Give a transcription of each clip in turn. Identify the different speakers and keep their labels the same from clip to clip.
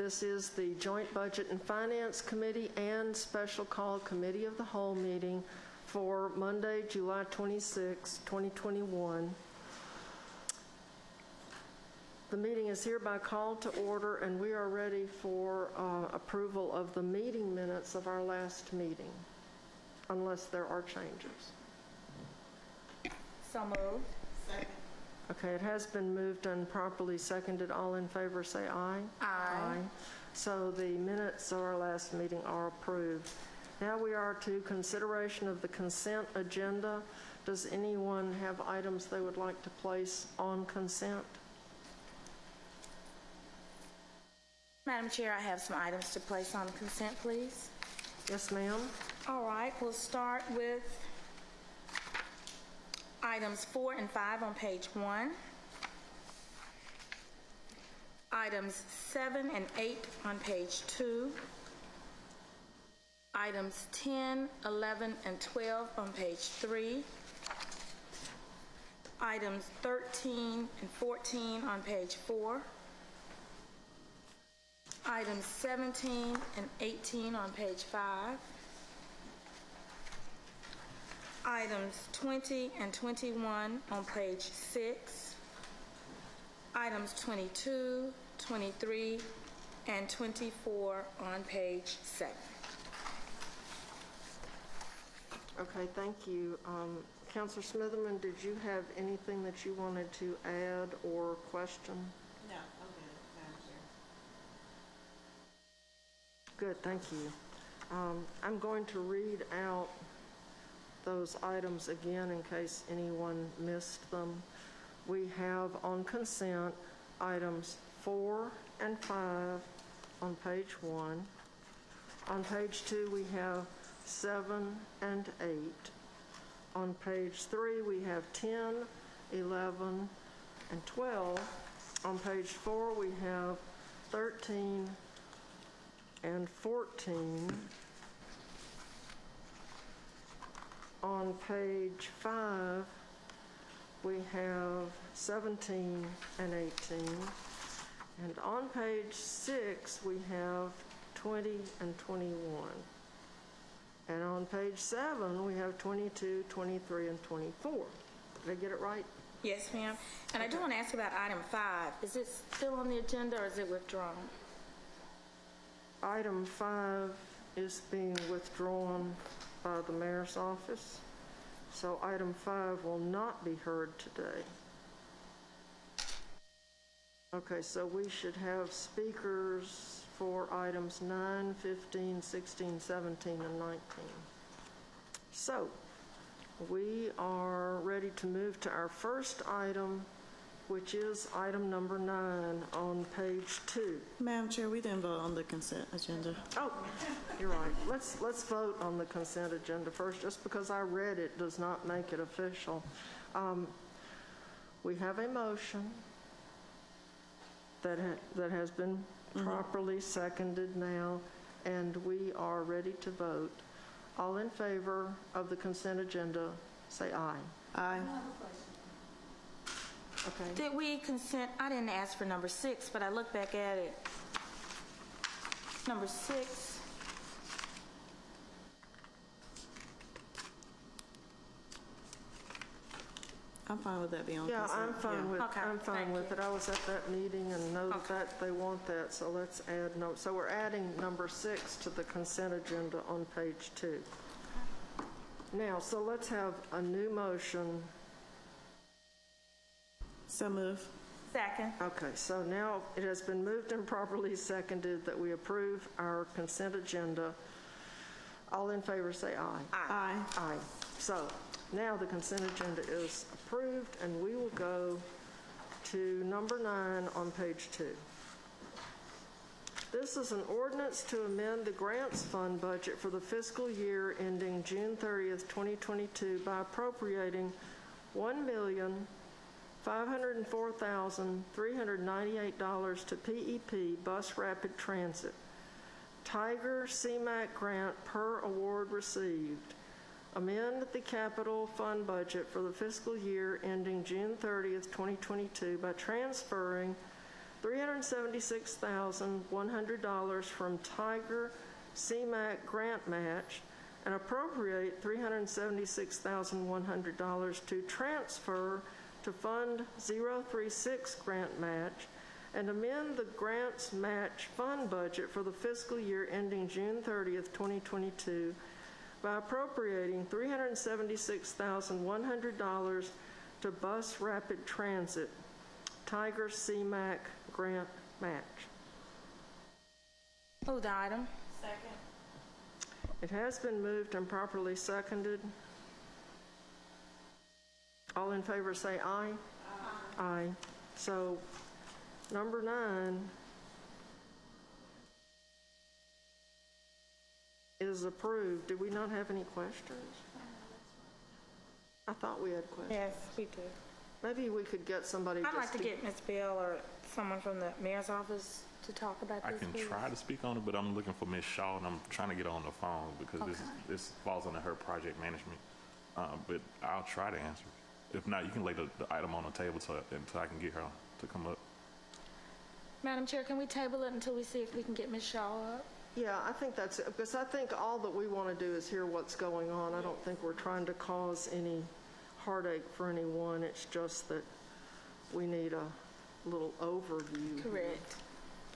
Speaker 1: This is the Joint Budget and Finance Committee and Special Call Committee of the Whole meeting for Monday, July 26, 2021. The meeting is hereby called to order, and we are ready for approval of the meeting minutes of our last meeting, unless there are changes.
Speaker 2: So moved.
Speaker 3: Second.
Speaker 1: Okay, it has been moved and properly seconded. All in favor say aye.
Speaker 2: Aye.
Speaker 1: So the minutes of our last meeting are approved. Now we are to consideration of the consent agenda. Does anyone have items they would like to place on consent?
Speaker 2: Madam Chair, I have some items to place on consent, please.
Speaker 1: Yes, ma'am.
Speaker 2: All right, we'll start with items 4 and 5 on page 1. Items 7 and 8 on page 2. Items 10, 11, and 12 on page 3. Items 13 and 14 on page 4. Items 17 and 18 on page 5. Items 20 and 21 on page 6. Items 22, 23, and 24 on page 7.
Speaker 1: Okay, thank you. Councilor Smitherman, did you have anything that you wanted to add or question?
Speaker 3: No, I'm good, Madam Chair.
Speaker 1: Good, thank you. I'm going to read out those items again in case anyone missed them. We have on consent items 4 and 5 on page 1. On page 2 we have 7 and 8. On page 3 we have 10, 11, and 12. On page 4 we have 13 and 14. On page 5, we have 17 and 18. And on page 6, we have 20 and 21. And on page 7, we have 22, 23, and 24. Did I get it right?
Speaker 2: Yes, ma'am. And I do want to ask about item 5. Is it still on the agenda or is it withdrawn?
Speaker 1: Item 5 is being withdrawn by the mayor's office. So item 5 will not be heard today. Okay, so we should have speakers for items 9, 15, 16, 17, and 19. So we are ready to move to our first item, which is item number 9 on page 2.
Speaker 4: Madam Chair, we didn't vote on the consent agenda.
Speaker 1: Oh, you're right. Let's vote on the consent agenda first. Just because I read it does not make it official. We have a motion that has been properly seconded now, and we are ready to vote. All in favor of the consent agenda, say aye.
Speaker 4: Aye.
Speaker 1: Okay.
Speaker 2: Did we consent? I didn't ask for number 6, but I look back at it. Number 6.
Speaker 4: I'm fine with that being on
Speaker 1: Yeah,
Speaker 4: consent.
Speaker 1: I'm fine with
Speaker 2: Okay,
Speaker 1: I'm fine
Speaker 2: thank
Speaker 1: with
Speaker 2: you.
Speaker 1: it. I was at that meeting and know
Speaker 2: Okay.
Speaker 1: that they want that, so let's add no. So we're adding number 6 to the consent agenda on page 2. Now, so let's have a new motion.
Speaker 4: So move.
Speaker 2: Second.
Speaker 1: Okay, so now it has been moved and properly seconded that we approve our consent agenda. All in favor say aye.
Speaker 4: Aye.
Speaker 1: Aye. So now the consent agenda is approved, and we will go to number 9 on page 2. This is an ordinance to amend the grants fund budget for the fiscal year ending June 30th, 2022 by appropriating $1,504,398 to PEP Bus Rapid Transit. Tiger CMAQ grant per award received. Amend the capital fund budget for the fiscal year ending June 30th, 2022 by transferring $376,100 from Tiger CMAQ grant match and appropriate $376,100 to transfer to Fund 036 grant match and amend the grants match fund budget for the fiscal year ending June 30th, 2022 by appropriating $376,100 to Bus Rapid Transit Tiger CMAQ grant match.
Speaker 2: Move the item.
Speaker 3: Second.
Speaker 1: It has been moved and properly seconded. All in favor say aye. Aye. Aye. So, number 9 is approved. Did we not have any questions? I thought we had questions.
Speaker 2: Yes, we do.
Speaker 1: Maybe we could get somebody
Speaker 2: I'd
Speaker 1: just
Speaker 2: like to get Ms. Bell or someone from the mayor's office to talk about
Speaker 5: I
Speaker 2: this,
Speaker 5: can
Speaker 2: please.
Speaker 5: try to speak on it, but I'm looking for Ms. Shaw, and I'm trying to get on the phone because this falls under her project management. But I'll try to answer. If not, you can lay the item on the table until I can get her to come up.
Speaker 2: Madam Chair, can we table it until we see if we can get Ms. Shaw up?
Speaker 1: Yeah, I think that's it, because I think all that we want to do is hear what's going on. I don't think we're trying to cause any heartache for anyone. It's just that we need a little overview.
Speaker 2: Correct.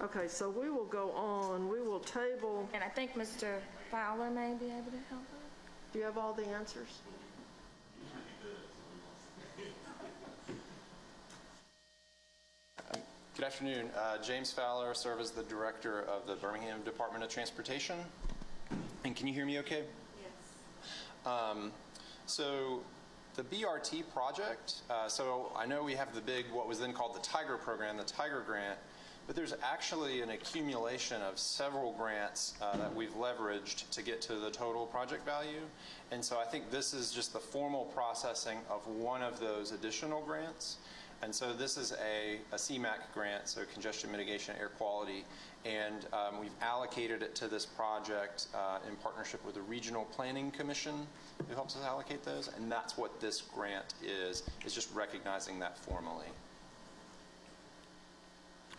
Speaker 1: Okay, so we will go on. We will table.
Speaker 2: And I think Mr. Fowler may be able to help us.
Speaker 1: Do you have all the answers?
Speaker 6: Good afternoon. James Fowler, serve as the director of the Birmingham Department of Transportation. And can you hear me okay?
Speaker 3: Yes.
Speaker 6: So the BRT project, so I know we have the big, what was then called the Tiger program, the Tiger grant, but there's actually an accumulation of several grants that we've leveraged to get to the total project value. And so I think this is just the formal processing of one of those additional grants. And so this is a CMAQ grant, so congestion mitigation, air quality, and we've allocated it to this project in partnership with the Regional Planning Commission, who helps us allocate those, and that's what this grant is just recognizing that formally.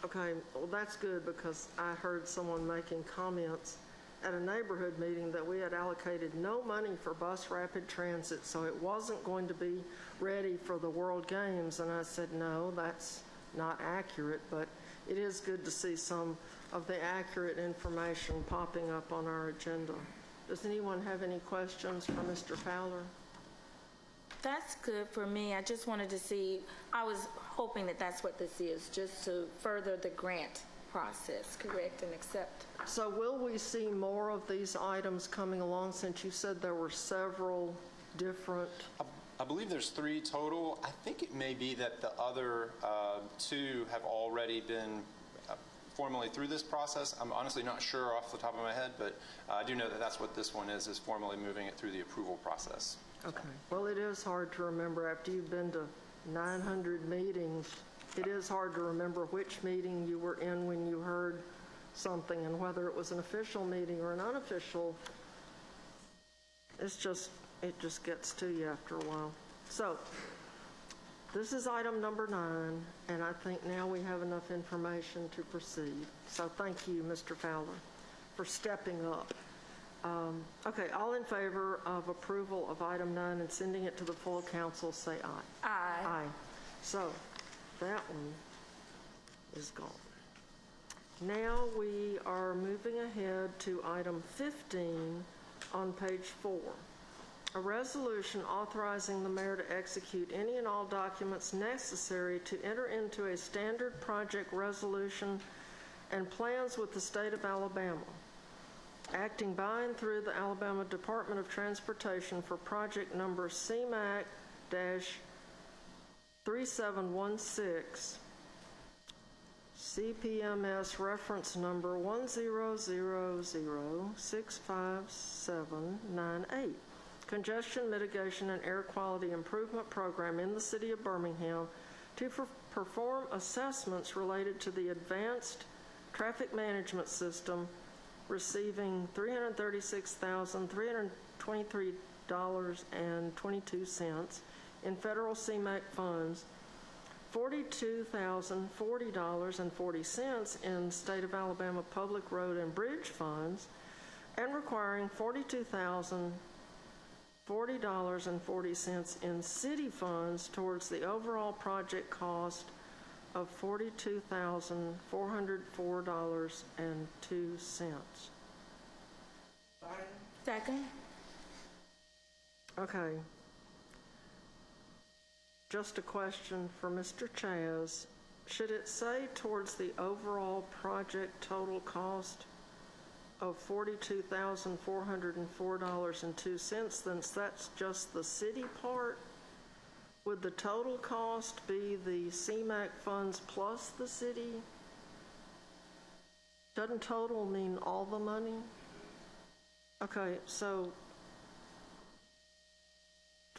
Speaker 1: Okay, well, that's good, because I heard someone making comments at a neighborhood meeting that we had allocated no money for bus rapid transit, so it wasn't going to be ready for the World Games. And I said, no, that's not accurate, but it is good to see some of the accurate information popping up on our agenda. Does anyone have any questions for Mr. Fowler?
Speaker 2: That's good for me. I just wanted to see, I was hoping that that's what this is, just to further the grant process, correct, and accept.
Speaker 1: So will we see more of these items coming along, since you said there were several different?
Speaker 6: I believe there's 3 total. I think it may be that the other 2 have already been formally through this process. I'm honestly not sure off the top of my head, but I do know that that's what this one is formally moving it through the approval process.
Speaker 1: Okay. Well, it is hard to remember after you've been to 900 meetings. It is hard to remember which meeting you were in when you heard something, and whether it was an official meeting or an unofficial. It just gets to you after a while. So this is item number 9, and I think now we have enough information to proceed. So thank you, Mr. Fowler, for stepping up. Okay, all in favor of approval of item 9 and sending it to the full council, say aye.
Speaker 2: Aye.
Speaker 1: Aye. So that one is gone. Now we are moving ahead to item 15 on page 4. A resolution authorizing the mayor to execute any and all documents necessary to enter into a standard project resolution and plans with the state of Alabama, acting by and through the Alabama Department of Transportation for project number CMAQ-3716, CPMS reference number 100065798, Congestion Mitigation and Air Quality Improvement Program in the City of Birmingham to perform assessments related to the Advanced Traffic Management System, receiving $336,323.22 in federal CMAQ funds $42,040.40 in State of Alabama Public Road and Bridge funds, and requiring $42,040.40 in city funds towards the overall project cost of $42,404.02.
Speaker 2: Second?
Speaker 1: Okay. Just a question for Mr. Chaz. Should it say towards the overall project total cost of $42,404.02, since that's just the city part? Would the total cost be the CMAQ funds plus the city? Doesn't total mean all the money? Okay, so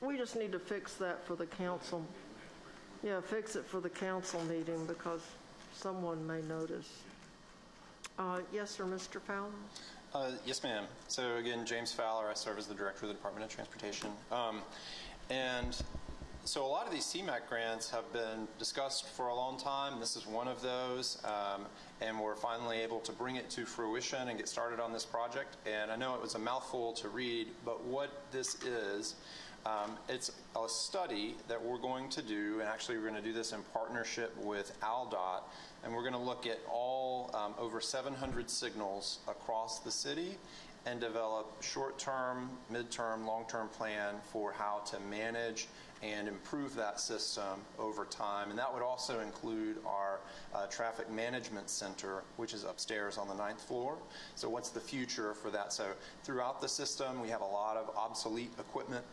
Speaker 1: we just need to fix that for the council. Yeah, fix it for the council meeting because someone may notice. Yes, sir, Mr. Fowler?
Speaker 6: Yes, ma'am. So again, James Fowler, I serve as the Director of the Department of Transportation. And so a lot of these CMAQ grants have been discussed for a long time. This is one of those. And we're finally able to bring it to fruition and get started on this project. And I know it was a mouthful to read, but what this is, it's a study that we're going to do, and actually we're going to do this in partnership with ALDOT, and we're going to look at all over 700 signals across the city and develop short-term, mid-term, long-term plan for how to manage and improve that system over time. And that would also include our traffic management center, which is upstairs on the 9th floor. So what's the future for that? So throughout the system, we have a lot of obsolete equipment,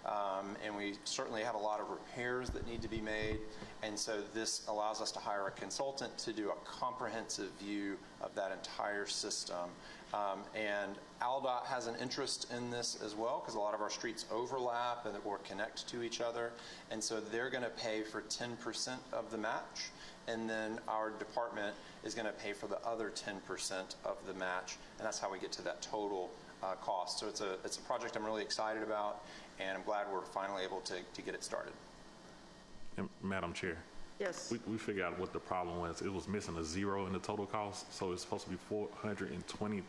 Speaker 6: and we certainly have a lot of repairs that need to be made. And so this allows us to hire a consultant to do a comprehensive view of that entire system. And ALDOT has an interest in this as well because a lot of our streets overlap and or connect to each other. And so they're going to pay for 10% of the match. And then our department is going to pay for the other 10% of the match. And that's how we get to that total cost. So it's a project I'm really excited about, and I'm glad we're finally able to get it started.
Speaker 5: And Madam Chair,
Speaker 1: Yes.
Speaker 5: we figured out what the problem was. It was missing a zero in the total cost, so it's supposed to be $420,000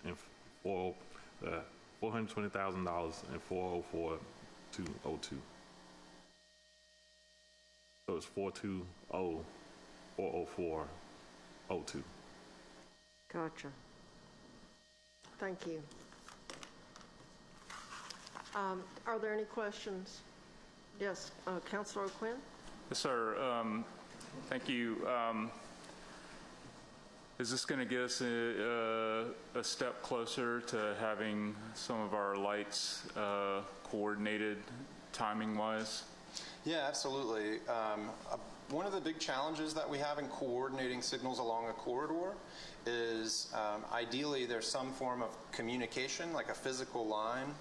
Speaker 5: and $420,000 and 404,202. So it's 420,404,02.
Speaker 1: Gotcha. Thank you. Are there any questions? Yes, Councilor O'Quinn?
Speaker 7: Yes, sir. Thank you. Is this going to get us a step closer to having some of our lights coordinated timing-wise?
Speaker 6: Yeah, absolutely. One of the big challenges that we have in coordinating signals along a corridor is ideally there's some form of communication, like a physical line.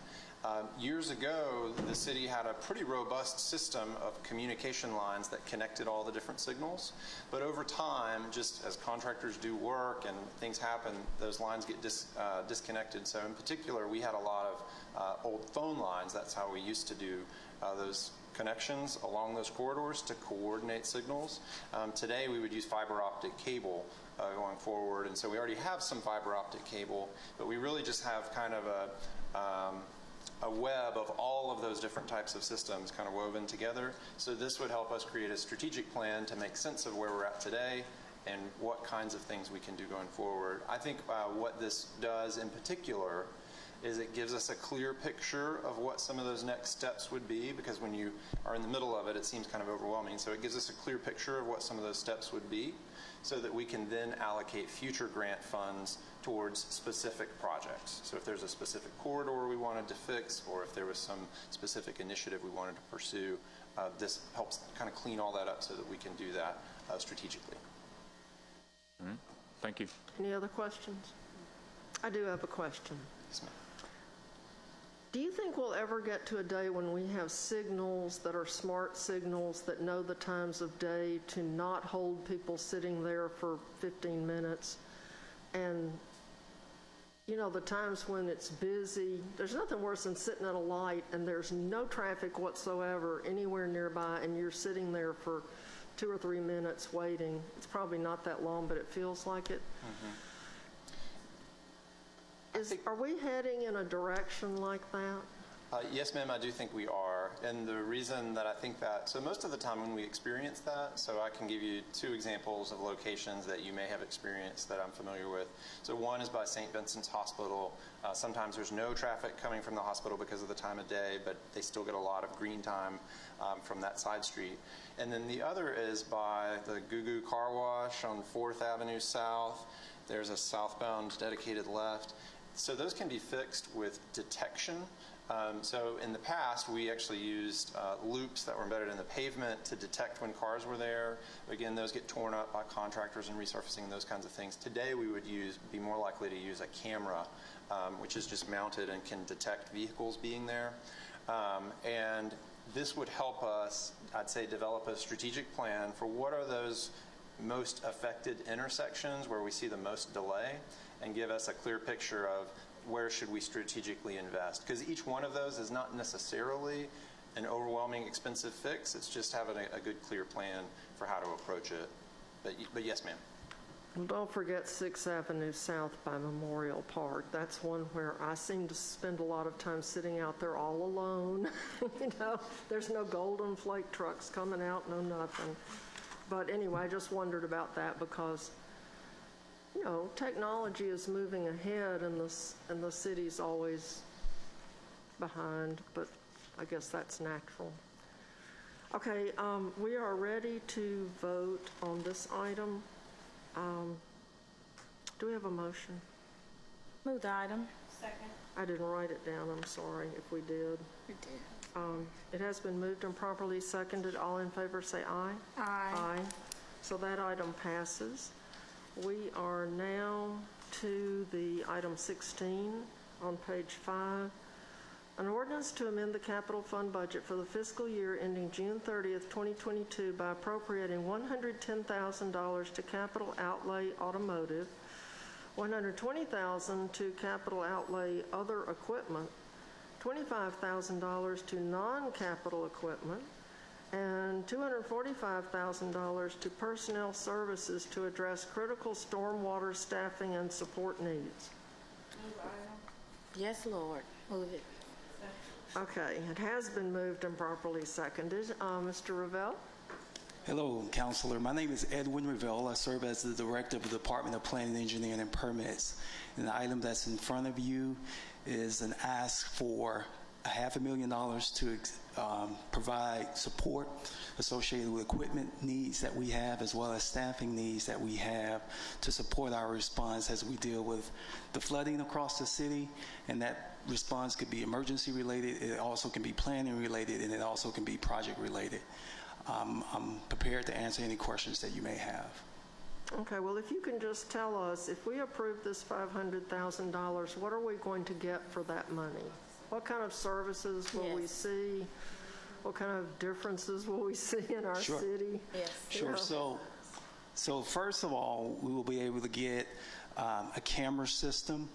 Speaker 6: Years ago, the city had a pretty robust system of communication lines that connected all the different signals. But over time, just as contractors do work and things happen, those lines get disconnected. So in particular, we had a lot of old phone lines. That's how we used to do those connections along those corridors to coordinate signals. Today, we would use fiber optic cable going forward. And so we already have some fiber optic cable, but we really just have kind of a web of all of those different types of systems kind of woven together. So this would help us create a strategic plan to make sense of where we're at today and what kinds of things we can do going forward. I think what this does in particular is it gives us a clear picture of what some of those next steps would be, because when you are in the middle of it, it seems kind of overwhelming. So it gives us a clear picture of what some of those steps would be so that we can then allocate future grant funds towards specific projects. So if there's a specific corridor we wanted to fix, or if there was some specific initiative we wanted to pursue, this helps kind of clean all that up so that we can do that strategically.
Speaker 7: Mm-hmm. Thank you.
Speaker 1: Any other questions? I do have a question.
Speaker 6: Yes, ma'am.
Speaker 1: Do you think we'll ever get to a day when we have signals that are smart signals that know the times of day to not hold people sitting there for 15 minutes and you know, the times when it's busy, there's nothing worse than sitting at a light and there's no traffic whatsoever anywhere nearby and you're sitting there for 2 or 3 minutes waiting. It's probably not that long, but it feels like it. Are we heading in a direction like that?
Speaker 6: Yes, ma'am, I do think we are. And the reason that I think that, so most of the time when we experience that, so I can give you 2 examples of locations that you may have experienced that I'm familiar with. So one is by St. Vincent's Hospital. Sometimes there's no traffic coming from the hospital because of the time of day, but they still get a lot of green time from that side street. And then the other is by the Goo Goo Car Wash on 4th Avenue South. There's a southbound dedicated left. So those can be fixed with detection. So in the past, we actually used loops that were embedded in the pavement to detect when cars were there. Again, those get torn up by contractors and resurfacing and those kinds of things. Today, we would be more likely to use a camera, which is just mounted and can detect vehicles being there. And this would help us, I'd say, develop a strategic plan for what are those most affected intersections where we see the most delay, and give us a clear picture of where should we strategically invest. Because each one of those is not necessarily an overwhelming expensive fix. It's just having a good, clear plan for how to approach it. But yes, ma'am.
Speaker 1: Well, don't forget 6th Avenue South by Memorial Park. That's one where I seem to spend a lot of time sitting out there all alone. You know, there's no Golden Flake trucks coming out, no nothing. But anyway, I just wondered about that because, you know, technology is moving ahead and the city's always behind, but I guess that's natural. Okay, we are ready to vote on this item. Do we have a motion?
Speaker 2: Move the item.
Speaker 1: I didn't write it down, I'm sorry if we did.
Speaker 2: We did.
Speaker 1: It has been moved and properly seconded. All in favor say aye.
Speaker 2: Aye.
Speaker 1: Aye. So that item passes. We are now to the item 16 on page 5. An ordinance to amend the capital fund budget for the fiscal year ending June 30th, 2022 by appropriating $110,000 to capital outlay automotive, $120,000 to capital outlay other equipment, $25,000 to non-capital equipment, and $245,000 to personnel services to address critical stormwater staffing and support needs.
Speaker 2: Yes, Lord. Move it.
Speaker 1: Okay, it has been moved and properly seconded. Mr. Revelle?
Speaker 8: Hello, Counselor. My name is Edwin Revelle. I serve as the Director of the Department of Planning, Engineering, and Permits. And the item that's in front of you is an ask for $500,000 to provide support associated with equipment needs that we have, as well as staffing needs that we have to support our response as we deal with the flooding across the city. And that response could be emergency related, it also can be planning related, and it also can be project related. I'm prepared to answer any questions that you may have.
Speaker 1: Okay, well, if you can just tell us, if we approve this $500,000, what are we going to get for that money? What kind of services will we see? What kind of differences will we see in our city?
Speaker 2: Yes.
Speaker 8: Sure.
Speaker 1: Yeah.
Speaker 8: So first of all, we will be able to get a camera system,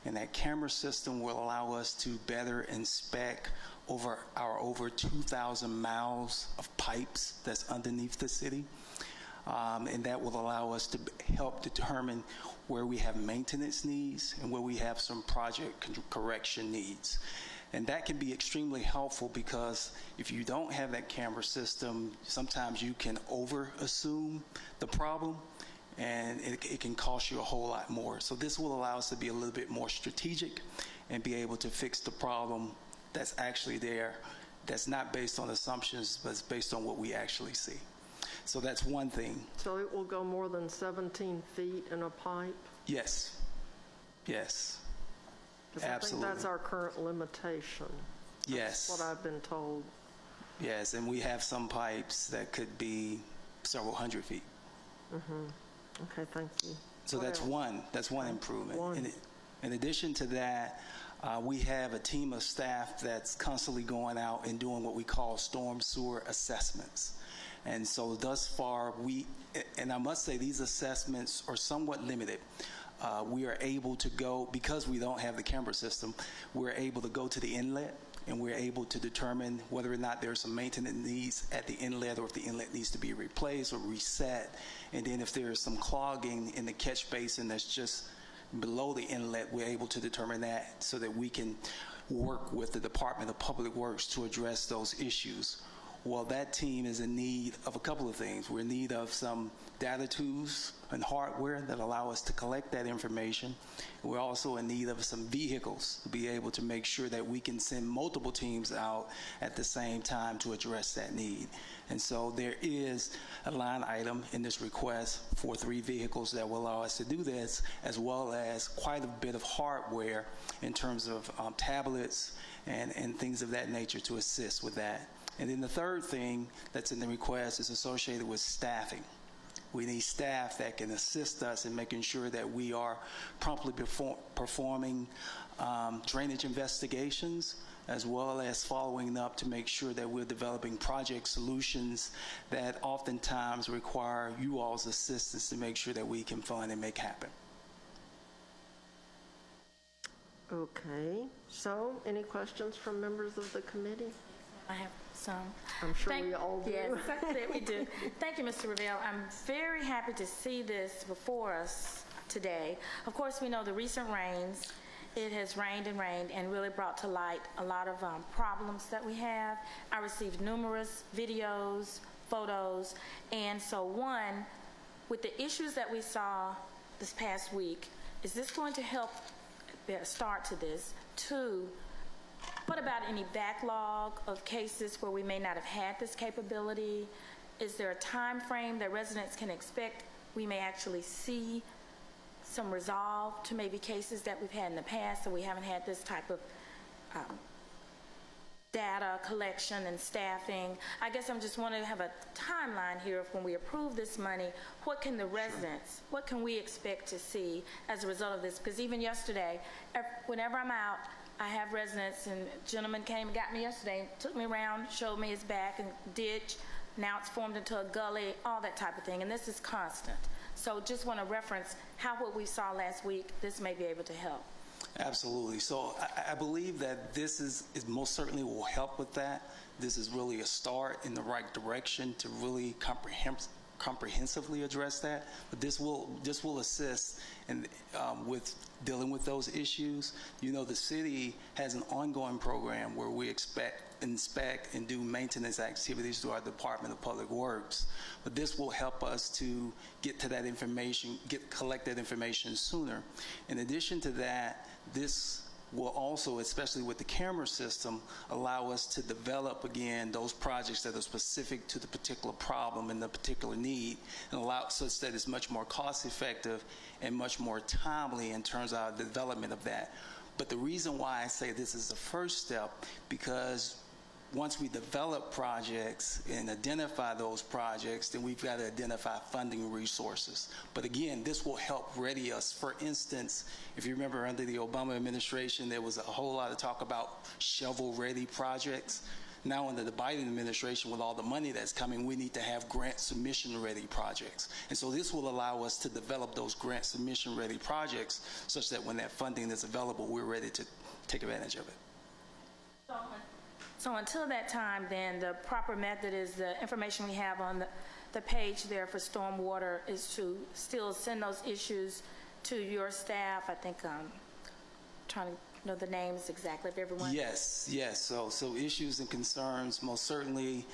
Speaker 8: and that camera system will allow us to better inspect over 2,000 miles of pipes that's underneath the city. And that will allow us to help determine where we have maintenance needs and where we have some project correction needs. And that can be extremely helpful because if you don't have that camera system, sometimes you can over-assume the problem, and it can cost you a whole lot more. So this will allow us to be a little bit more strategic and be able to fix the problem that's actually there, that's not based on assumptions, but it's based on what we actually see. So that's one thing.
Speaker 1: So it will go more than 17 feet in a pipe?
Speaker 8: Yes. Yes.
Speaker 1: 'Cause
Speaker 8: Absolutely.
Speaker 1: I think that's our current limitation.
Speaker 8: Yes.
Speaker 1: That's what I've been told.
Speaker 8: Yes, and we have some pipes that could be several hundred feet.
Speaker 1: Okay, thank you.
Speaker 8: So
Speaker 1: What
Speaker 8: that's
Speaker 1: else?
Speaker 8: one improvement.
Speaker 1: One.
Speaker 8: In addition to that, we have a team of staff that's constantly going out and doing what we call storm sewer assessments. And so thus far, and I must say these assessments are somewhat limited. we are able to go, because we don't have the camera system, we're able to go to the inlet and we're able to determine whether or not there's some maintenance needs at the inlet, or if the inlet needs to be replaced or reset. And then if there's some clogging in the catch basin that's just below the inlet, we're able to determine that so that we can work with the Department of Public Works to address those issues. Well, that team is in need of a couple of things. We're in need of some data tools and hardware that allow us to collect that information. We're also in need of some vehicles to be able to make sure that we can send multiple teams out at the same time to address that need. And so there is a line item in this request for 3 vehicles that will allow us to do this, as well as quite a bit of hardware in terms of tablets and things of that nature to assist with that. And then the third thing that's in the request is associated with staffing. We need staff that can assist us in making sure that we are promptly performing drainage investigations, as well as following up to make sure that we're developing project solutions that oftentimes require you all's assistance to make sure that we can fund and make happen.
Speaker 1: Okay, so any questions from members of the committee?
Speaker 2: I have some.
Speaker 1: I'm sure we all do.
Speaker 2: Yes, that we do. Thank you, Mr. Ravel. I'm very happy to see this before us today. Of course, we know the recent rains. It has rained and really brought to light a lot of problems that we have. I received numerous videos, photos, and so one, with the issues that we saw this past week, is this going to help be a start to this? 2, what about any backlog of cases where we may not have had this capability? Is there a time frame that residents can expect we may actually see some resolve to maybe cases that we've had in the past, so we haven't had this type of data collection and staffing? I guess I'm just wanting to have a timeline here of when we approve this money, what can the residents, what can we expect to see as a result of this? Because even yesterday, whenever I'm out, I have residents, and a gentleman came and got me yesterday, took me around, showed me his back and ditch. Now it's formed into a gully, all that type of thing, and this is constant. So just want to reference how what we saw last week, this may be able to help.
Speaker 8: Absolutely. So I believe that this is most certainly will help with that. This is really a start in the right direction to really comprehensively address that. But this will assist in with dealing with those issues. You know, the city has an ongoing program where we inspect and do maintenance activities through our Department of Public Works. But this will help us to get to that information, collect that information sooner. In addition to that, this will also, especially with the camera system, allow us to develop again those projects that are specific to the particular problem and the particular need, and allow such that it's much more cost effective and much more timely in terms of our development of that. But the reason why I say this is the first step, because once we develop projects and identify those projects, then we've got to identify funding resources. But again, this will help ready us. For instance, if you remember under the Obama administration, there was a whole lot of talk about shovel-ready projects. Now under the Biden administration, with all the money that's coming, we need to have grant submission-ready projects. And so this will allow us to develop those grant submission-ready projects such that when that funding is available, we're ready to take advantage of it.
Speaker 2: So until that time, then, the proper method is the information we have on the page there for stormwater is to still send those issues to your staff. I think I'm trying to know the names exactly of everyone.
Speaker 8: Yes. So issues and concerns, most certainly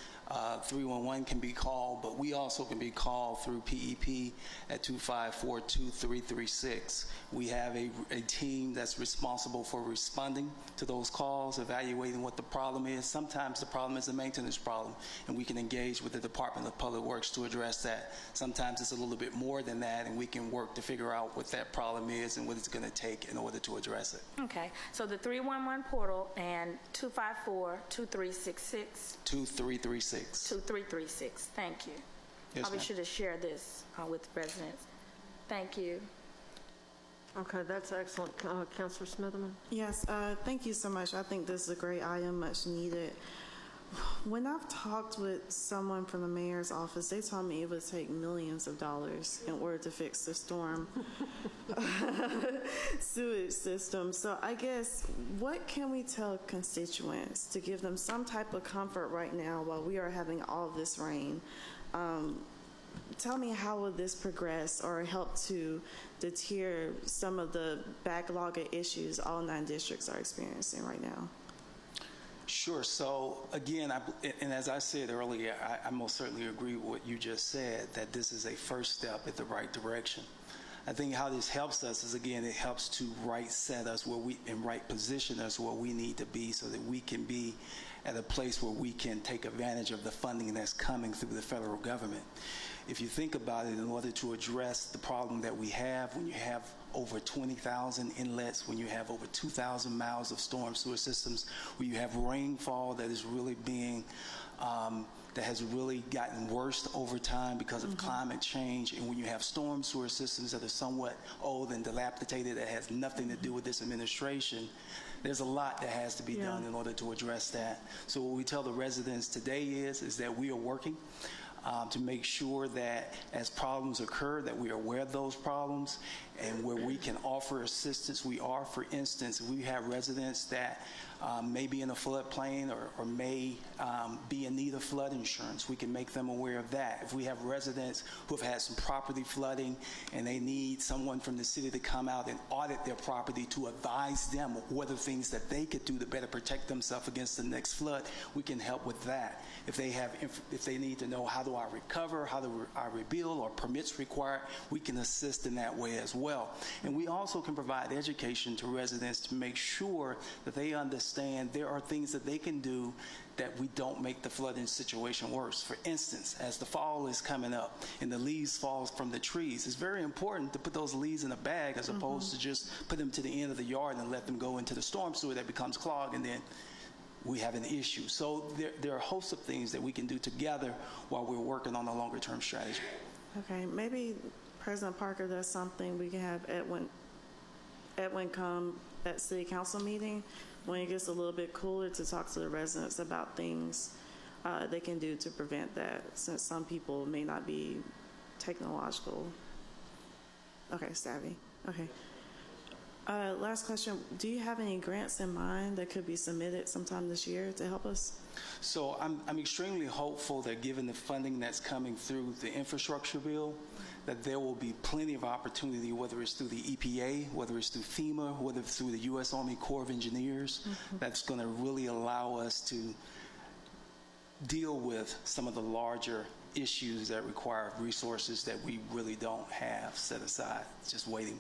Speaker 8: 311 can be called, but we also can be called through PEP at 254-2336. We have a team that's responsible for responding to those calls, evaluating what the problem is. Sometimes the problem is a maintenance problem, and we can engage with the Department of Public Works to address that. Sometimes it's a little bit more than that, and we can work to figure out what that problem is and what it's going to take in order to address it.
Speaker 2: Okay, so the 311 portal and 254-2366.
Speaker 8: 2336.
Speaker 2: 2336, thank you.
Speaker 8: Yes,
Speaker 2: I'll be
Speaker 8: ma'am.
Speaker 2: sure to share this with residents. Thank you.
Speaker 1: Okay, that's excellent. Councilor Smitherman?
Speaker 4: Yes, thank you so much. I think this is a great item, much needed. When I've talked with someone from the mayor's office, they told me it would take millions of dollars in order to fix the storm sewage system. So I guess, what can we tell constituents to give them some type of comfort right now while we are having all this rain? Tell me, how will this progress or help to deter some of the backlog of issues all 9 districts are experiencing right now?
Speaker 8: Sure. So again, and as I said earlier, I most certainly agree with what you just said, that this is a first step in the right direction. I think how this helps us is, again, it helps to set us where right position us where we need to be, so that we can be at a place where we can take advantage of the funding that's coming through the federal government. If you think about it, in order to address the problem that we have, when you have over 20,000 inlets, when you have over 2,000 miles of storm sewer systems, when you have rainfall that is really being that has really gotten worse over time because of climate change, and when you have storm sewer systems that are somewhat old and dilapidated that has nothing to do with this administration, there's a lot that has to be done in order to address that. So what we tell the residents today is that we are working to make sure that as problems occur, that we are aware of those problems, and where we can offer assistance, we are. For instance, we have residents that may be in a floodplain or may be in need of flood insurance. We can make them aware of that. If we have residents who have had some property flooding and they need someone from the city to come out and audit their property to advise them what are things that they could do to better protect themselves against the next flood, we can help with that. If they need to know, how do I recover, how do I rebuild, or permits required, we can assist in that way as well. And we also can provide education to residents to make sure that they understand there are things that they can do that we don't make the flooding situation worse. For instance, as the fall is coming up and the leaves fall from the trees, it's very important to put those leaves in a bag as opposed to just put them to the end of the yard and let them go into the storm sewer that becomes clogged, and then we have an issue. So there are hosts of things that we can do together while we're working on a longer term strategy.
Speaker 4: Okay, maybe President Parker, that's something we can have Edwin come at City Council meeting when it gets a little bit cooler, to talk to the residents about things they can do to prevent that, since some people may not be technological. Okay, savvy. Okay. Last question. Do you have any grants in mind that could be submitted sometime this year to help us?
Speaker 8: So I'm extremely hopeful that, given the funding that's coming through the infrastructure bill, that there will be plenty of opportunity, whether it's through the EPA, whether it's through FEMA, whether it's through the U.S. Army Corps of Engineers, that's going to really allow us to deal with some of the larger issues that require resources that we really don't have set aside, just waiting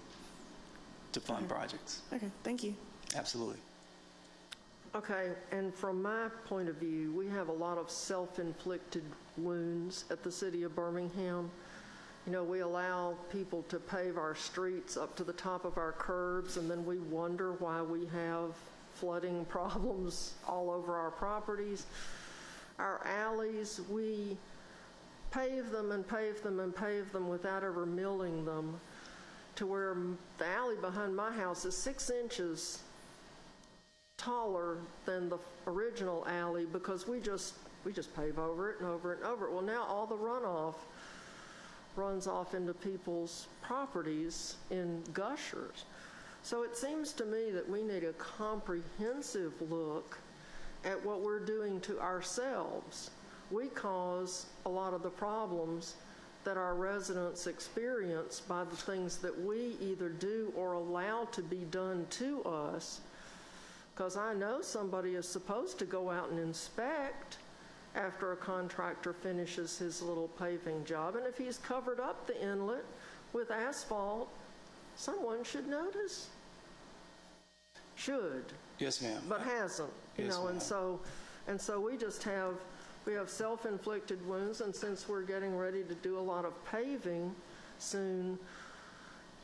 Speaker 8: to fund projects.
Speaker 4: Okay, thank you.
Speaker 8: Absolutely.
Speaker 1: Okay, and from my point of view, we have a lot of self-inflicted wounds at the city of Birmingham. You know, we allow people to pave our streets up to the top of our curbs, and then we wonder why we have flooding problems all over our properties. Our alleys, we pave them and pave them and pave them without ever milling them, to where the alley behind my house is 6 inches taller than the original alley, because we just pave over it and over it and over it. Well, now all the runoff runs off into people's properties in gushers. So it seems to me that we need a comprehensive look at what we're doing to ourselves. We cause a lot of the problems that our residents experience by the things that we either do or allow to be done to us. Because I know somebody is supposed to go out and inspect after a contractor finishes his little paving job, and if he's covered up the inlet with asphalt, someone should notice. Should.
Speaker 8: Yes, ma'am.
Speaker 1: But hasn't. You
Speaker 8: Yes,
Speaker 1: know,
Speaker 8: ma'am.
Speaker 1: and so we have self-inflicted wounds, and since we're getting ready to do a lot of paving soon,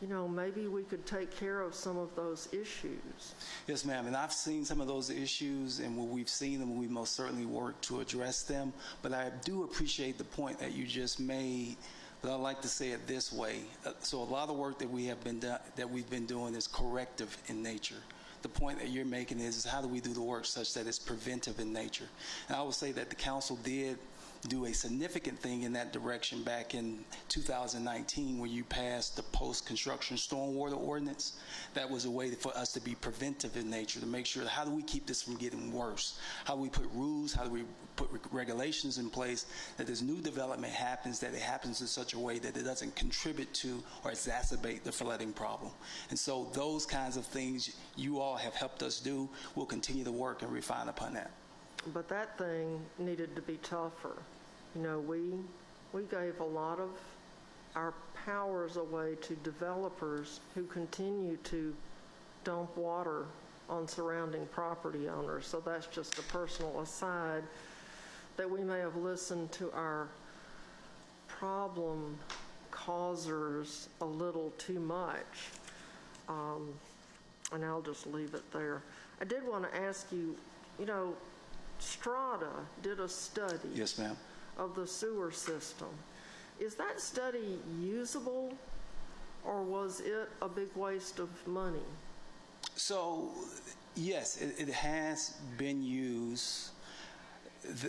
Speaker 1: you know, maybe we could take care of some of those issues.
Speaker 8: Yes, ma'am. And I've seen some of those issues, and when we've seen them, we most certainly work to address them. But I do appreciate the point that you just made, but I'd like to say it this way. So a lot of the work that we've been doing is corrective in nature. the point that you're making is how do we do the work such that it's preventive in nature? And I would say that the council did do a significant thing in that direction back in 2019 when you passed the post-construction stormwater ordinance. That was a way for us to be preventive in nature, to make sure how do we keep this from getting worse? How do we put rules, how do we put regulations in place that as new development happens, that it happens in such a way that it doesn't contribute to or exacerbate the flooding problem. And so those kinds of things you all have helped us do. We'll continue to work and refine upon that.
Speaker 1: But that thing needed to be tougher. You know, we gave a lot of our powers away to developers who continue to dump water on surrounding property owners. So that's just a personal aside, that we may have listened to our problem causers a little too much. And I'll just leave it there. I did want to ask you, you know, Strata did a study.
Speaker 8: Yes, ma'am.
Speaker 1: Of the sewer system. Is that study usable, or was it a big waste of money?
Speaker 8: So, yes, it has been used.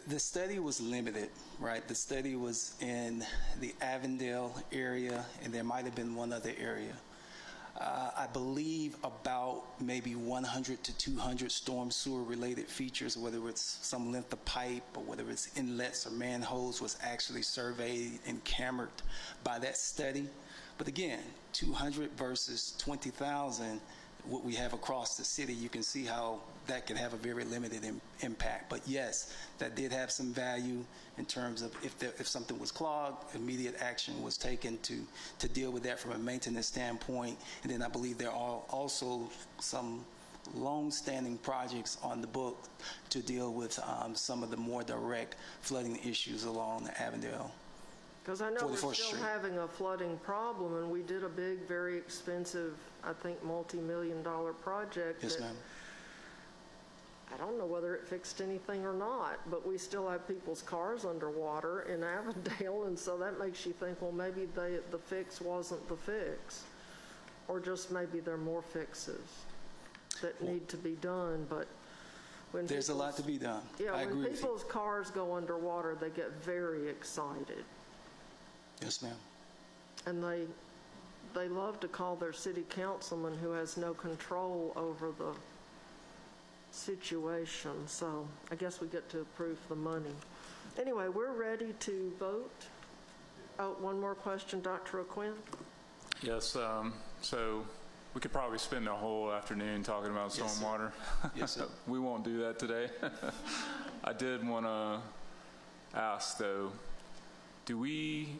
Speaker 8: The study was limited, right? The study was in the Avondale area, and there might have been one other area. I believe about maybe 100 to 200 storm sewer related features, whether it's some length of pipe or whether it's inlets or manholes, was actually surveyed and cambered by that study. But again, 200 versus 20,000, what we have across the city, you can see how that can have a very limited impact. But yes, that did have some value in terms of if something was clogged, immediate action was taken to deal with that from a maintenance standpoint. And then I believe there are also some long-standing projects on the book to deal with some of the more direct flooding issues along the Avondale.
Speaker 1: Because I know we're
Speaker 8: 44th
Speaker 1: still
Speaker 8: Street.
Speaker 1: having a flooding problem, and we did a big, very expensive, I think, multi-million-dollar project.
Speaker 8: Yes,
Speaker 1: that
Speaker 8: ma'am.
Speaker 1: I don't know whether it fixed anything or not, but we still have people's cars underwater in Avondale, and so that makes you think, well, maybe the fix wasn't the fix, or just maybe there are more fixes that need to be done. But when
Speaker 8: There's a lot to be done.
Speaker 1: Yeah,
Speaker 8: I agree
Speaker 1: when
Speaker 8: with you.
Speaker 1: people's cars go underwater, they get very excited,
Speaker 8: Yes, ma'am.
Speaker 1: and they love to call their city councilman who has no control over the situation. So I guess we get to approve the money. Anyway, we're ready to vote. Oh, one more question, Dr. O'Quinn?
Speaker 7: Yes, so we could probably spend the whole afternoon talking about
Speaker 8: Yes, sir.
Speaker 7: stormwater.
Speaker 8: Yes, sir.
Speaker 7: We won't do that today. I did want to ask, though, do we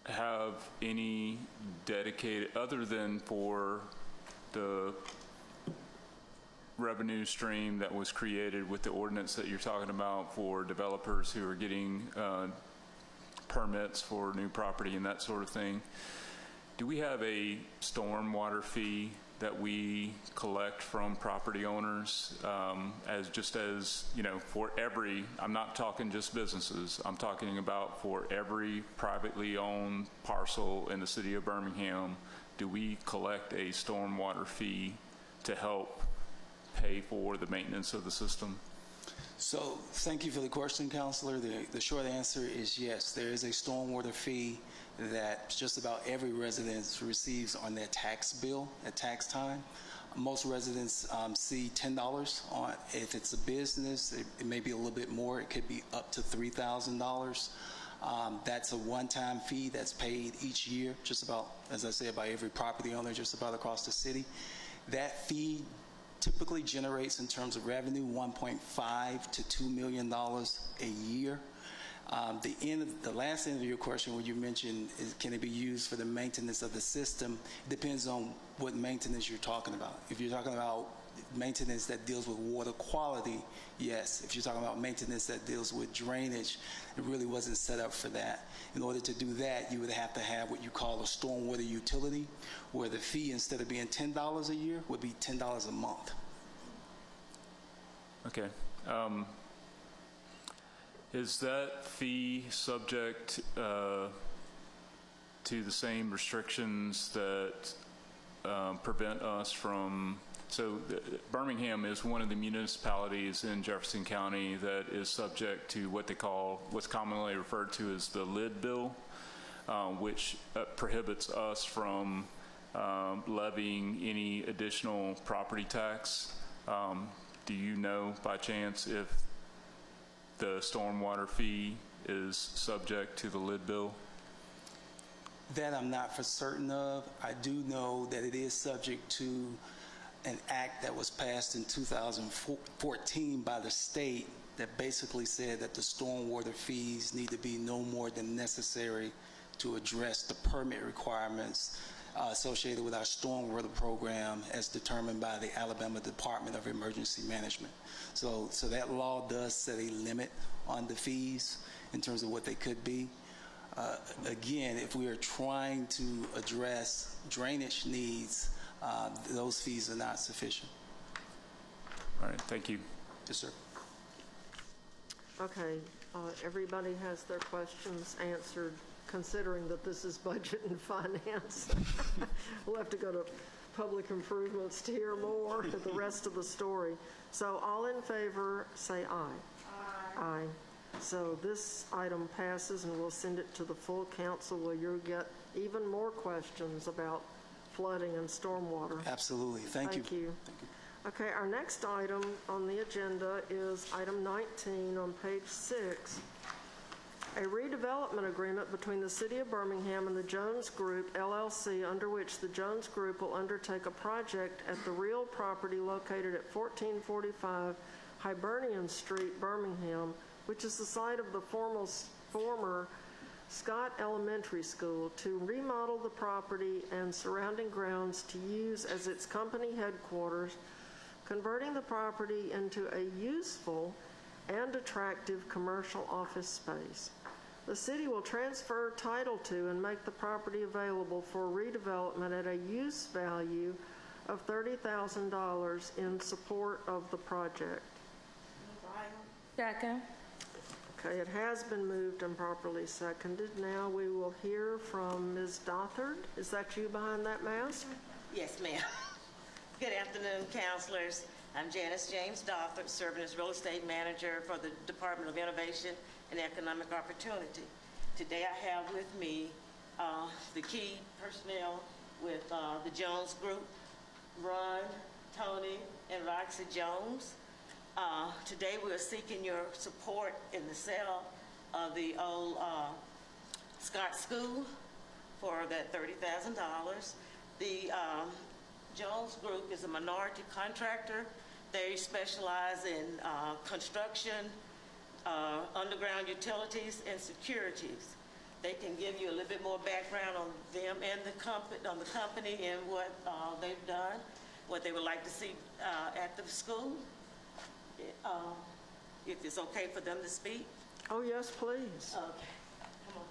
Speaker 7: have any dedicated, other than for the revenue stream that was created with the ordinance that you're talking about for developers who are getting permits for new property and that sort of thing, do we have a stormwater fee that we collect from property owners as you know, for every, I'm not talking just businesses, I'm talking about for every privately owned parcel in the city of Birmingham, do we collect a stormwater fee to help pay for the maintenance of the system?
Speaker 8: So thank you for the question, Counselor. The short answer is yes. There is a stormwater fee that just about every resident receives on their tax bill at tax time. Most residents see $10 on. If it's a business, it may be a little bit more. It could be up to $3,000. That's a one-time fee that's paid each year, just about, as I said, by every property owner just about across the city. That fee typically generates, in terms of revenue, $1.5 to $2 million a year. The last end of your question, where you mentioned, can it be used for the maintenance of the system? It depends on what maintenance you're talking about. If you're talking about maintenance that deals with water quality, yes. If you're talking about maintenance that deals with drainage, it really wasn't set up for that. In order to do that, you would have to have what you call a stormwater utility, where the fee, instead of being $10 a year, would be $10 a month.
Speaker 7: Okay. Is that fee subject to the same restrictions that prevent us from So Birmingham is one of the municipalities in Jefferson County that is subject to what's commonly referred to as the lid bill, which prohibits us from levying any additional property tax. Do you know by chance if the stormwater fee is subject to the lid bill?
Speaker 8: That I'm not for certain of. I do know that it is subject to an act that was passed in 2014 by the state that basically said that the stormwater fees need to be no more than necessary to address the permit requirements associated with our stormwater program as determined by the Alabama Department of Emergency Management. So that law does set a limit on the fees in terms of what they could be. Again, if we are trying to address drainage needs, those fees are not sufficient.
Speaker 7: All right, thank you.
Speaker 8: Yes, sir.
Speaker 1: Okay, everybody has their questions answered, considering that this is budget and finance. We'll have to go to public improvements to hear more of the rest of the story. So all in favor, say aye. Aye. Aye. So this item passes, and we'll send it to the full council where you'll get even more questions about flooding and stormwater.
Speaker 8: Absolutely. Thank you.
Speaker 1: Thank you. Okay, our next item on the agenda is item 19 on page 6. A redevelopment agreement between the City of Birmingham and the Jones Group, LLC, under which the Jones Group will undertake a project at the real property located at 1445 Hibernian Street, Birmingham, which is the site of the former Scott Elementary School, to remodel the property and surrounding grounds to use as its company headquarters, converting the property into a useful and attractive commercial office space. The city will transfer title to and make the property available for redevelopment at a use value of $30,000 in support of the project.
Speaker 2: Second.
Speaker 1: Okay, it has been moved and properly seconded. Now we will hear from Ms. Dothard. Is that you behind that mask?
Speaker 9: Yes, ma'am. Good afternoon, councilors. I'm Janice James Dothard, serving as real estate manager for the Department of Innovation and Economic Opportunity. Today I have with me the key personnel with the Jones Group, Ron, Tony, and Roxy Jones. Today we are seeking your support in the sale of the old Scott School for that $30,000. The Jones Group is a minority contractor. They specialize in construction, underground utilities, and securities. They can give you a little bit more background on them and the company and what they've done, what they would like to see at the school. If it's okay for them to speak.
Speaker 1: Oh, yes, please.
Speaker 9: Okay. Come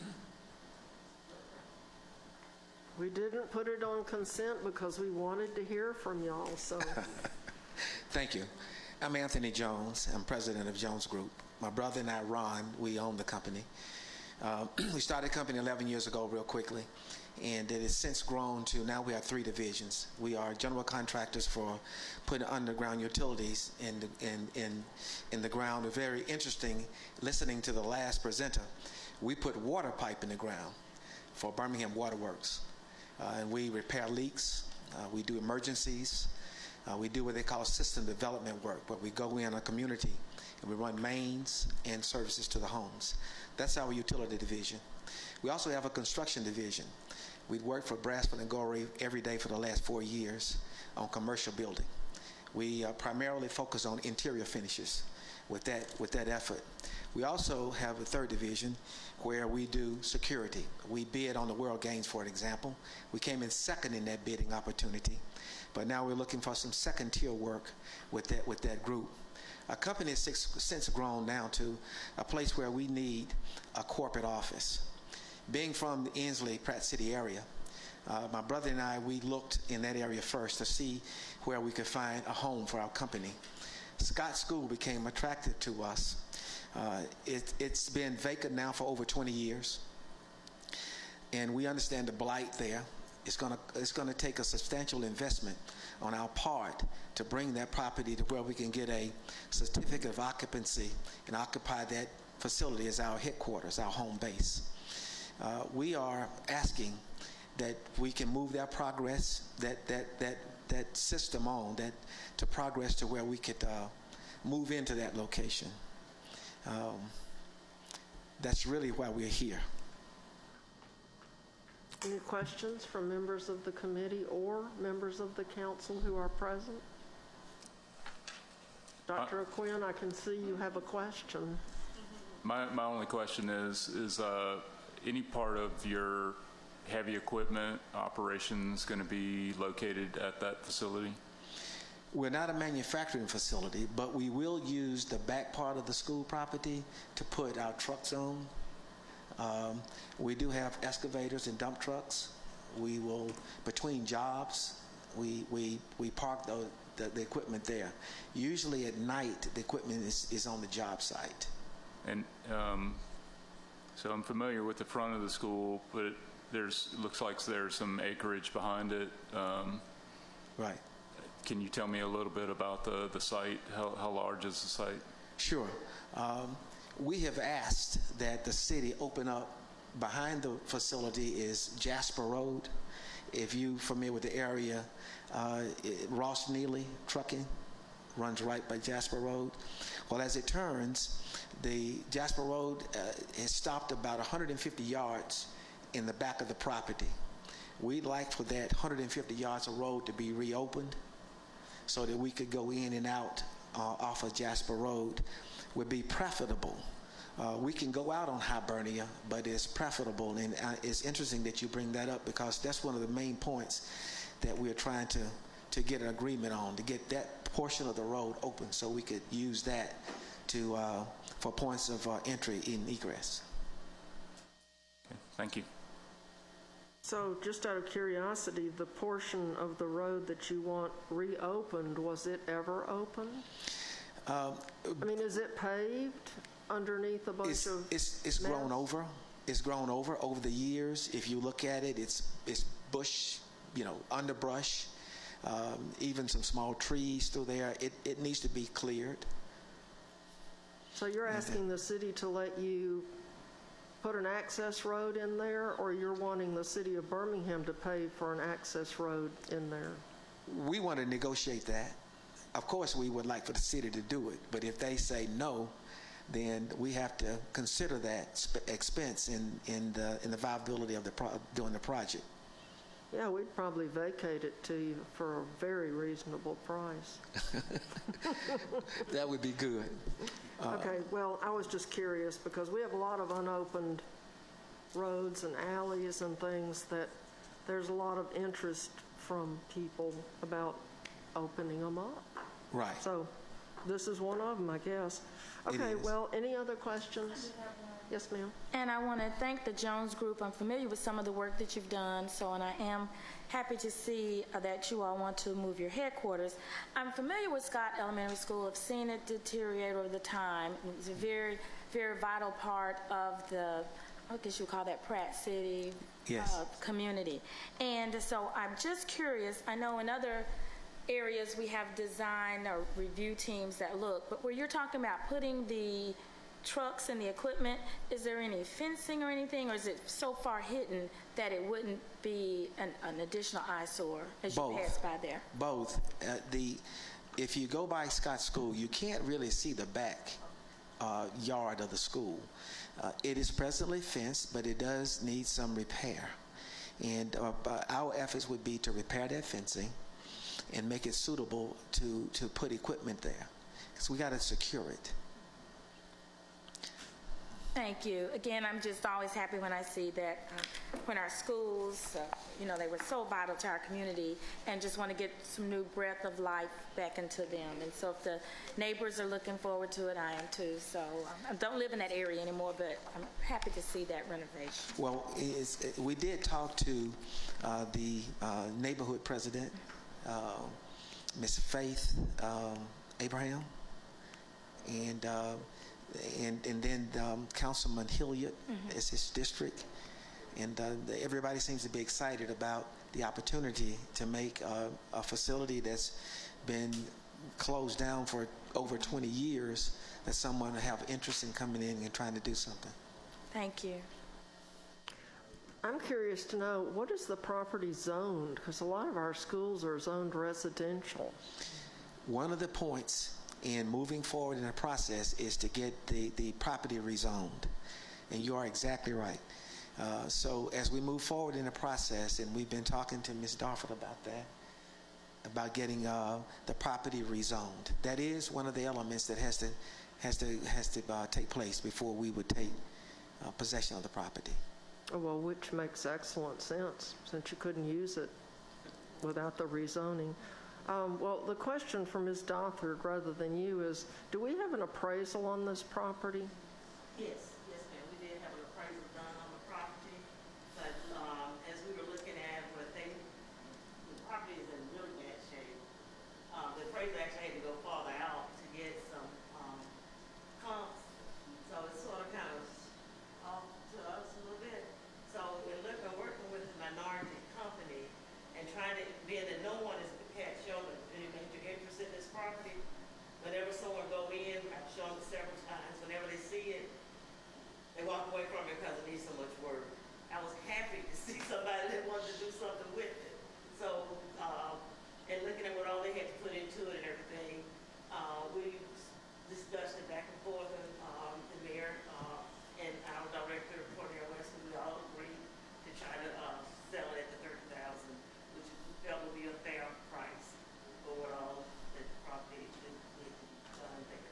Speaker 9: on.
Speaker 1: We didn't put it on consent because we wanted to hear from y'all, so.
Speaker 10: Thank you. I'm Anthony Jones. I'm president of Jones Group. My brother and I, Ron, we own the company. We started the company 11 years ago real quickly, and it has since grown to now we have 3 divisions. We are general contractors for putting underground utilities in the ground. It's very interesting listening to the last presenter. We put water pipe in the ground for Birmingham Water Works, and we repair leaks. We do emergencies. We do what they call system development work, where we go in a community and we run mains and services to the homes. That's our utility division. We also have a construction division. We've worked for Brasford and Goree every day for the last 4 years on commercial building. We primarily focus on interior finishes with that effort. We also have a third division where we do security. We bid on the World Games, for example. We came in second in that bidding opportunity, but now we're looking for some second-tier work with that group. Our company has since grown down to a place where we need a corporate office. Being from the Inslee, Pratt City area, my brother and I, we looked in that area first to see where we could find a home for our company. Scott School became attractive to us. It's been vacant now for over 20 years, and we understand the blight there. It's going to take a substantial investment on our part to bring that property to where we can get a certificate of occupancy and occupy that facility as our headquarters, our home base. We are asking that we can move that progress, that system on, to progress to where we could move into that location. That's really why we're here.
Speaker 1: Any questions from members of the committee or members of the council who are present? Dr. Quinn, I can see you have a question.
Speaker 7: My only question is any part of your heavy equipment operations going to be located at that facility?
Speaker 10: We're not a manufacturing facility, but we will use the back part of the school property to put our trucks on. We do have excavators and dump trucks. We will, between jobs, we park the equipment there. Usually at night, the equipment is on the job site.
Speaker 7: And so I'm familiar with the front of the school, but looks like there's some acreage behind it.
Speaker 10: Right.
Speaker 7: Can you tell me a little bit about the site? How large is the site?
Speaker 10: Sure. We have asked that the city open up behind the facility is Jasper Road. If you're familiar with the area, Ross Neely Trucking runs right by Jasper Road. Well, as it turns, the Jasper Road has stopped about 150 yards in the back of the property. We'd like for that 150 yards of road to be reopened so that we could go in and out off of Jasper Road. Would be preferable. We can go out on Hibernia, but it's preferable, and it's interesting that you bring that up because that's one of the main points that we're trying to get an agreement on, to get that portion of the road open so we could use that for points of entry and egress.
Speaker 7: Okay, thank you.
Speaker 1: So just out of curiosity, the portion of the road that you want reopened, was it ever open? I mean, is it paved underneath a bunch of
Speaker 10: It's grown over. It's grown over the years. If you look at it, it's bush, underbrush, even some small trees through there. It needs to be cleared.
Speaker 1: So you're asking the city to let you put an access road in there, or you're wanting the city of Birmingham to pay for an access road in there?
Speaker 10: We want to negotiate that. Of course, we would like for the city to do it, but if they say no, then we have to consider that expense in the viability of doing the project.
Speaker 1: Yeah, we'd probably vacate it to you for a very reasonable price.
Speaker 10: That would be good.
Speaker 1: Okay, well, I was just curious because we have a lot of unopened roads and alleys and things that there's a lot of interest from people about opening them up.
Speaker 10: Right.
Speaker 1: So this is one of them, I guess. Okay, well, any other questions? Yes, ma'am.
Speaker 2: And I want to thank the Jones Group. I'm familiar with some of the work that you've done, and I am happy to see that you all want to move your headquarters. I'm familiar with Scott Elementary School. I've seen it deteriorate over the time. It's a very, very vital part of the, I guess you would call that Pratt City community. And so I'm just curious, I know in other areas we have design or review teams that look, but where you're talking about putting the trucks and the equipment, is there any fencing or anything, or is it so far hidden that it wouldn't be an additional eyesore as you pass by there?
Speaker 10: Both. If you go by Scott School, you can't really see the back yard of the school. It is presently fenced, but it does need some repair. And our efforts would be to repair that fencing and make it suitable to put equipment there, because we got to secure it.
Speaker 2: Thank you. Again, I'm just always happy when I see that when our schools, they were so vital to our community, and just want to get some new breath of life back into them. And so if the neighbors are looking forward to it, I am too. So I don't live in that area anymore, but I'm happy to see that renovation.
Speaker 10: Well, we did talk to the neighborhood president, Ms. Faith Abraham, and then Councilman Hilliard is his district, and everybody seems to be excited about the opportunity to make a facility that's been closed down for over 20 years, that someone will have interest in coming in and trying to do something.
Speaker 2: Thank you.
Speaker 1: I'm curious to know, what is the property zoned? Because a lot of our schools are zoned residential.
Speaker 10: One of the points in moving forward in the process is to get the property rezoned. And you are exactly right. So as we move forward in the process, and we've been talking to Ms. Darford about that, about getting the property rezoned. That is one of the elements that has to take place before we would take possession of the property.
Speaker 1: Well, which makes excellent sense, since you couldn't use it without the rezoning. Well, the question for Ms. Dothard, rather than you, is, do we have an appraisal on this property?
Speaker 9: Yes, ma'am. We did have an appraisal done on the property, but as we were looking at what the property is in really bad shape. The appraiser actually had to go farther out to get some comps, so it's sort of kind of off to us a little bit. So we're working with the minority company and trying to, being that no one has shown any major interest in this property, whenever someone go in, I've shown it several times, whenever they see it, they walk away from it because it needs so much work. I was happy to see somebody that wanted to do something with it. So, and looking at what all they had to put into it and everything, we discussed it back and forth, and the mayor and our director, Cornell Weston, we all agreed to try to sell it at the $30,000, which we felt would be a fair price for what all the property is done there.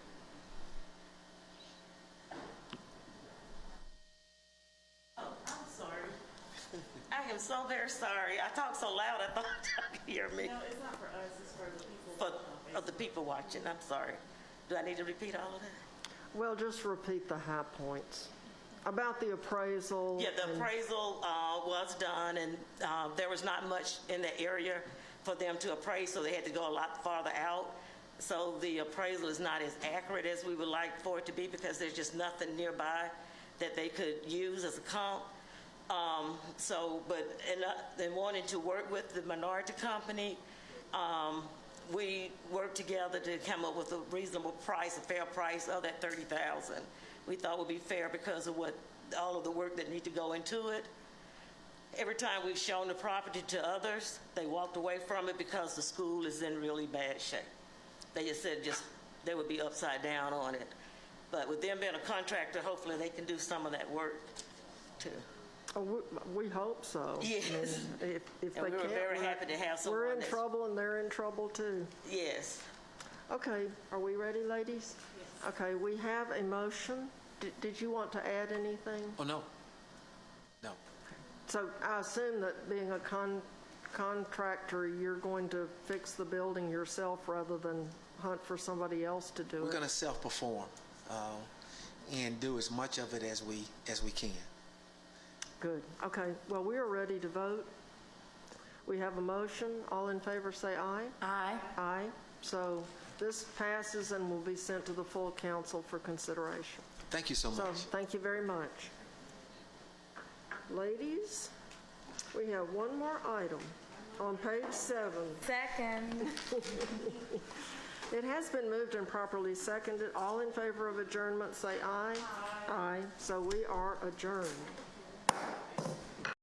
Speaker 9: Oh, I'm sorry. I am so very sorry. I talk so loud, I thought you could hear me.
Speaker 4: No, it's not for us, it's for the people.
Speaker 9: For the people watching, I'm sorry. Do I need to repeat all of that?
Speaker 1: Well, just repeat the high points. About the appraisal.
Speaker 9: Yeah, the appraisal was done, and there was not much in the area for them to appraise, so they had to go a lot farther out. So the appraisal is not as accurate as we would like for it to be, because there's just nothing nearby that they could use as a comp. But in wanting to work with the minority company, we worked together to come up with a reasonable price, a fair price of that $30,000. We thought would be fair because of all of the work that need to go into it. Every time we've shown the property to others, they walked away from it because the school is in really bad shape. They just said they would be upside down on it. But with them being a contractor, hopefully they can do some of that work too.
Speaker 1: Oh, we hope so.
Speaker 9: Yes.
Speaker 1: I mean, if
Speaker 9: And
Speaker 1: they
Speaker 9: we were
Speaker 1: can't,
Speaker 9: very happy to have someone
Speaker 1: we're in
Speaker 9: that's-
Speaker 1: trouble and they're in trouble too.
Speaker 9: Yes.
Speaker 1: Okay, are we ready, ladies? Yes. Okay, we have a motion. Did you want to add anything?
Speaker 10: Oh, no. No.
Speaker 1: So I assume that being a contractor, you're going to fix the building yourself rather than hunt for somebody else to do it?
Speaker 10: We're going to self-perform and do as much of it as we can.
Speaker 1: Good. Okay, well, we are ready to vote. We have a motion. All in favor say aye.
Speaker 2: Aye.
Speaker 1: Aye. So this passes and will be sent to the full council for consideration.
Speaker 10: Thank you so much.
Speaker 1: So thank you very much. Ladies, we have one more item on page 7.
Speaker 2: Second.
Speaker 1: It has been moved and properly seconded. All in favor of adjournment say aye. Aye. Aye. So we are adjourned.